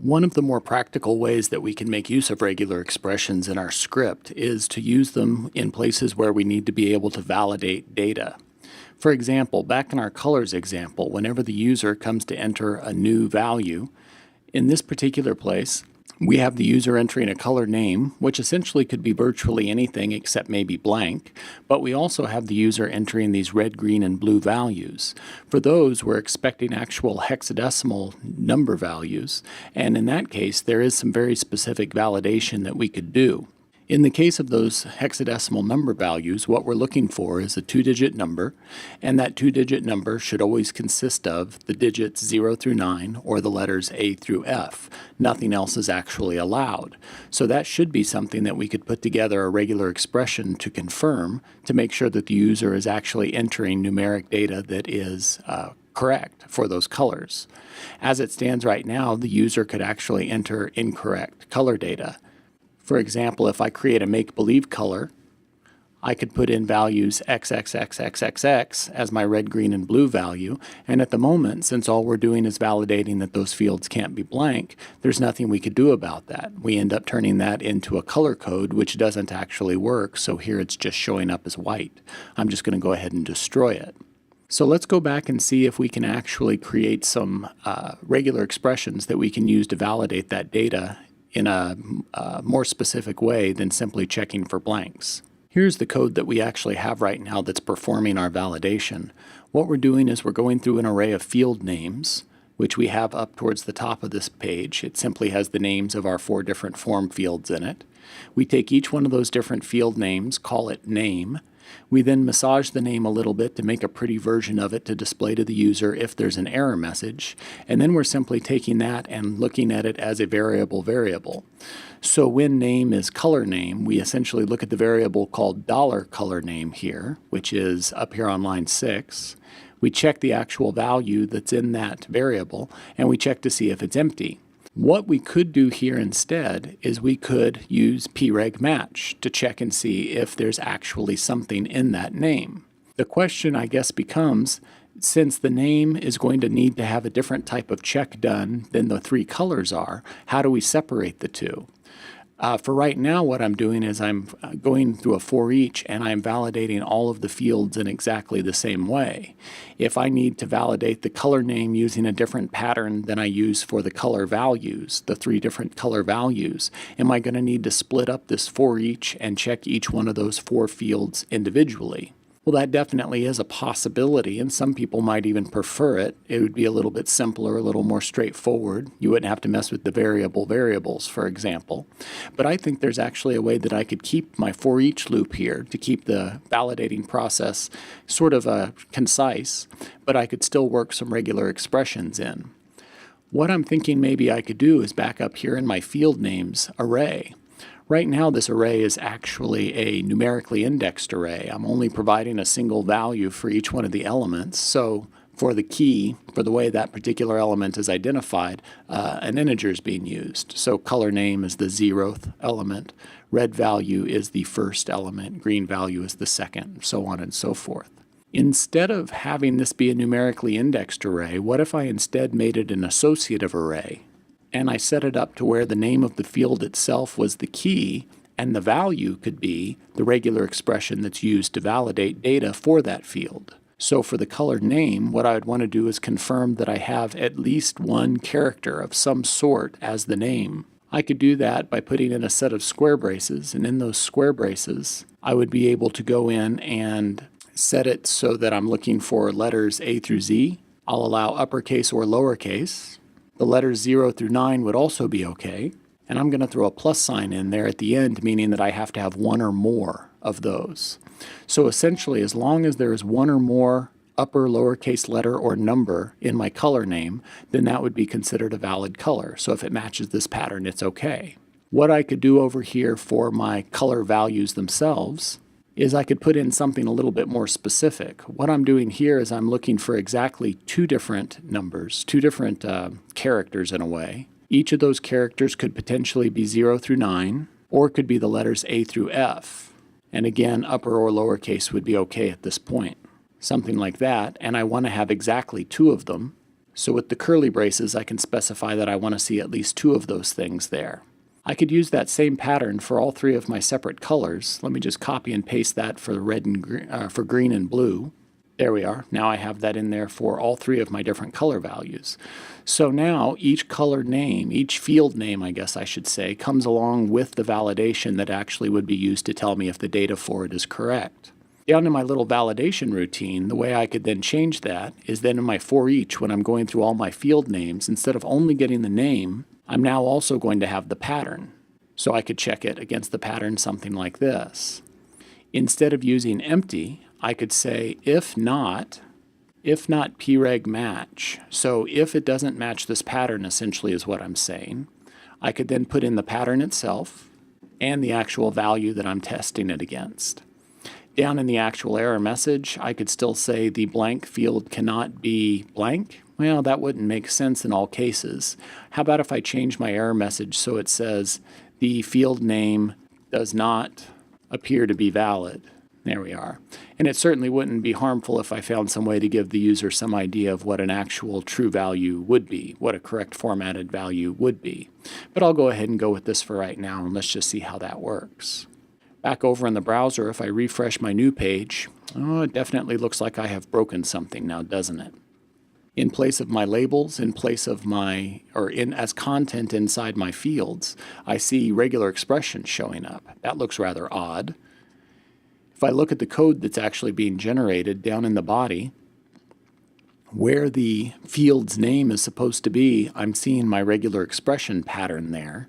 One of the more practical ways that we can make use of regular expressions in our script is to use them in places where we need to be able to validate data. For example, back in our colors example, whenever the user comes to enter a new value, in this particular place, we have the user entering a color name, which essentially could be virtually anything except maybe blank, but we also have the user entering these red, green, and blue values. For those, we're expecting actual hexadecimal number values, and in that case, there is some very specific validation that we could do. In the case of those hexadecimal number values, what we're looking for is a two-digit number, and that two-digit number should always consist of the digits 0 through 9 or the letters A through F. Nothing else is actually allowed. So that should be something that we could put together a regular expression to confirm to make sure that the user is actually entering numeric data that is correct for those colors. As it stands right now, the user could actually enter incorrect color data. For example, if I create a make-believe color, I could put in values XXXXXX as my red, green, and blue value, and at the moment, since all we're doing is validating that those fields can't be blank, there's nothing we could do about that. We end up turning that into a color code, which doesn't actually work, so here it's just showing up as white. I'm just going to go ahead and destroy it. So let's go back and see if we can actually create some regular expressions that we can use to validate that data in a more specific way than simply checking for blanks. Here's the code that we actually have right now that's performing our validation. What we're doing is we're going through an array of field names, which we have up towards the top of this page. It simply has the names of our 4 different form fields in it. We take each one of those different field names, call it name. We then massage the name a little bit to make a pretty version of it to display to the user if there's an error message. And then we're simply taking that and looking at it as a variable. So when name is color name, we essentially look at the variable called $color name here, which is up here on line 6. We check the actual value that's in that variable, and we check to see if it's empty. What we could do here instead is we could use preg match to check and see if there's actually something in that name. The question, I guess, becomes, since the name is going to need to have a different type of check done than the 3 colors are, how do we separate the two? For right now, what I'm doing is I'm going through a for each and I'm validating all of the fields in exactly the same way. If I need to validate the color name using a different pattern than I use for the color values, the 3 different color values, am I going to need to split up this for each and check each one of those 4 fields individually? Well, that definitely is a possibility, and some people might even prefer it. It would be a little bit simpler, a little more straightforward. You wouldn't have to mess with the variables, for example. But I think there's actually a way that I could keep my for each loop here to keep the validating process sort of concise, but I could still work some regular expressions in. What I'm thinking maybe I could do is back up here in my field names array. Right now, this array is actually a numerically indexed array. I'm only providing a single value for each one of the elements. So for the key, for the way that particular element is identified, an integer is being used. So color name is the 0th element, red value is the 1st element, green value is the 2nd, so on and so forth. Instead of having this be a numerically indexed array, what if I instead made it an associative array? And I set it up to where the name of the field itself was the key, and the value could be the regular expression that's used to validate data for that field. So for the color name, what I would want to do is confirm that I have at least one character of some sort as the name. I could do that by putting in a set of square braces, and in those square braces, I would be able to go in and set it so that I'm looking for letters A through Z. I'll allow uppercase or lowercase. The letters 0 through 9 would also be okay. And I'm going to throw a plus sign in there at the end, meaning that I have to have one or more of those. So essentially, as long as there is one or more upper lowercase letter or number in my color name, then that would be considered a valid color. So if it matches this pattern, it's okay. What I could do over here for my color values themselves is I could put in something a little bit more specific. What I'm doing here is I'm looking for exactly 2 different numbers, 2 different characters in a way. Each of those characters could potentially be 0 through 9, or it could be the letters A through F. And again, upper or lowercase would be okay at this point. Something like that, and I want to have exactly 2 of them. So with the curly braces, I can specify that I want to see at least 2 of those things there. I could use that same pattern for all 3 of my separate colors. Let me just copy and paste that for the red and for green and blue. There we are. Now I have that in there for all 3 of my different color values. So now each color name, each field name, I guess I should say, comes along with the validation that actually would be used to tell me if the data for it is correct. Down in my little validation routine, the way I could then change that is then in my for each, when I'm going through all my field names, instead of only getting the name, I'm now also going to have the pattern. So I could check it against the pattern something like this. Instead of using empty, I could say if not preg match. So if it doesn't match this pattern, essentially is what I'm saying. I could then put in the pattern itself and the actual value that I'm testing it against. Down in the actual error message, I could still say the blank field cannot be blank. Well, that wouldn't make sense in all cases. How about if I change my error message so it says the field name does not appear to be valid? There we are. And it certainly wouldn't be harmful if I found some way to give the user some idea of what an actual true value would be, what a correct formatted value would be. But I'll go ahead and go with this for right now, and let's just see how that works. Back over in the browser, if I refresh my new page, it definitely looks like I have broken something now, doesn't it? In place of my labels, in place of my, as content inside my fields, I see regular expressions showing up. That looks rather odd. If I look at the code that's actually being generated down in the body, where the field's name is supposed to be, I'm seeing my regular expression pattern there.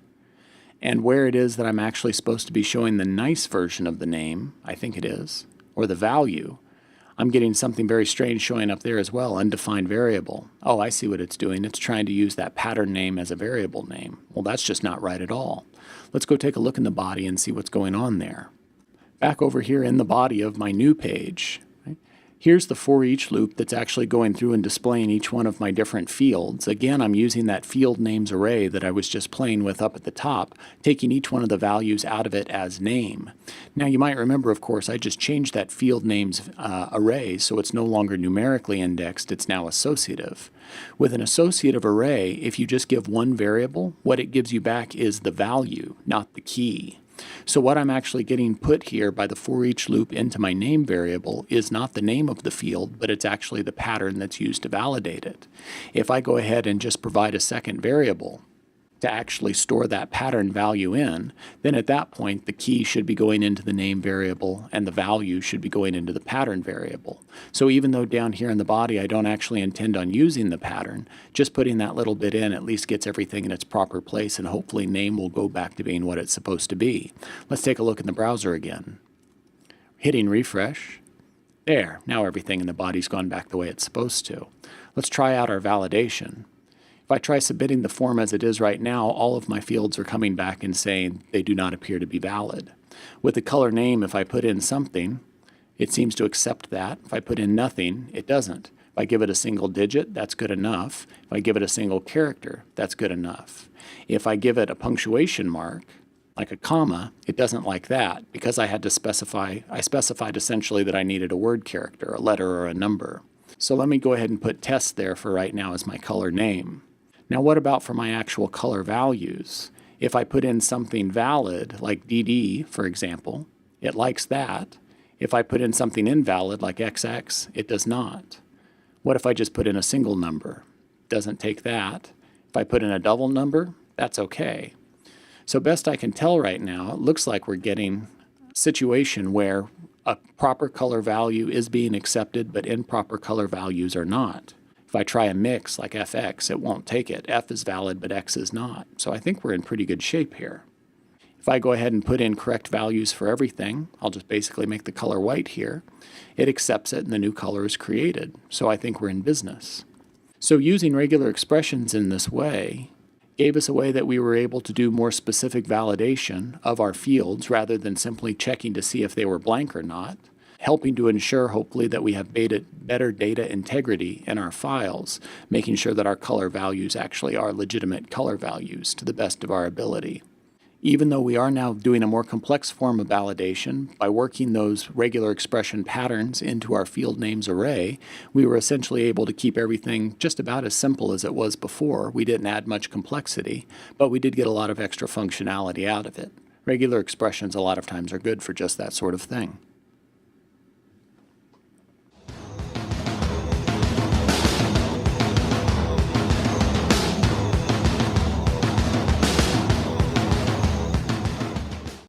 And where it is that I'm actually supposed to be showing the nice version of the name, I think it is, or the value, I'm getting something very strange showing up there as well, undefined variable. Oh, I see what it's doing. It's trying to use that pattern name as a variable name. Well, that's just not right at all. Let's go take a look in the body and see what's going on there. Back over here in the body of my new page, here's the for each loop that's actually going through and displaying each one of my different fields. Again, I'm using that field names array that I was just playing with up at the top, taking each one of the values out of it as name. Now you might remember, of course, I just changed that field names array so it's no longer numerically indexed, it's now associative. With an associative array, if you just give one variable, what it gives you back is the value, not the key. So what I'm actually getting put here by the for each loop into my name variable is not the name of the field, but it's actually the pattern that's used to validate it. If I go ahead and just provide a second variable to actually store that pattern value in, then at that point the key should be going into the name variable and the value should be going into the pattern variable. So even though down here in the body I don't actually intend on using the pattern, just putting that little bit in at least gets everything in its proper place, and hopefully name will go back to being what it's supposed to be. Let's take a look in the browser again. Hitting refresh. There, now everything in the body's gone back the way it's supposed to. Let's try out our validation. If I try submitting the form as it is right now, all of my fields are coming back and saying they do not appear to be valid. With the color name, if I put in something, it seems to accept that. If I put in nothing, it doesn't. If I give it a single digit, that's good enough. If I give it a single character, that's good enough. If I give it a punctuation mark, like a comma, it doesn't like that because I specified essentially that I needed a word character, a letter, or a number. So let me go ahead and put test there for right now as my color name. Now what about for my actual color values? If I put in something valid, like DD, for example, it likes that. If I put in something invalid, like XX, it does not. What if I just put in a single number? Doesn't take that. If I put in a double number, that's okay. So best I can tell right now, it looks like we're getting a situation where a proper color value is being accepted, but improper color values are not. If I try a mix like FX, it won't take it. F is valid, but X is not. So I think we're in pretty good shape here. If I go ahead and put in correct values for everything, I'll just basically make the color white here. It accepts it and the new color is created. So I think we're in business. So using regular expressions in this way gave us a way that we were able to do more specific validation of our fields rather than simply checking to see if they were blank or not, helping to ensure hopefully that we have better data integrity in our files, making sure that our color values actually are legitimate color values to the best of our ability. Even though we are now doing a more complex form of validation, by working those regular expression patterns into our field names array, we were essentially able to keep everything just about as simple as it was before. We didn't add much complexity, but we did get a lot of extra functionality out of it. Regular expressions a lot of times are good for just that sort of thing.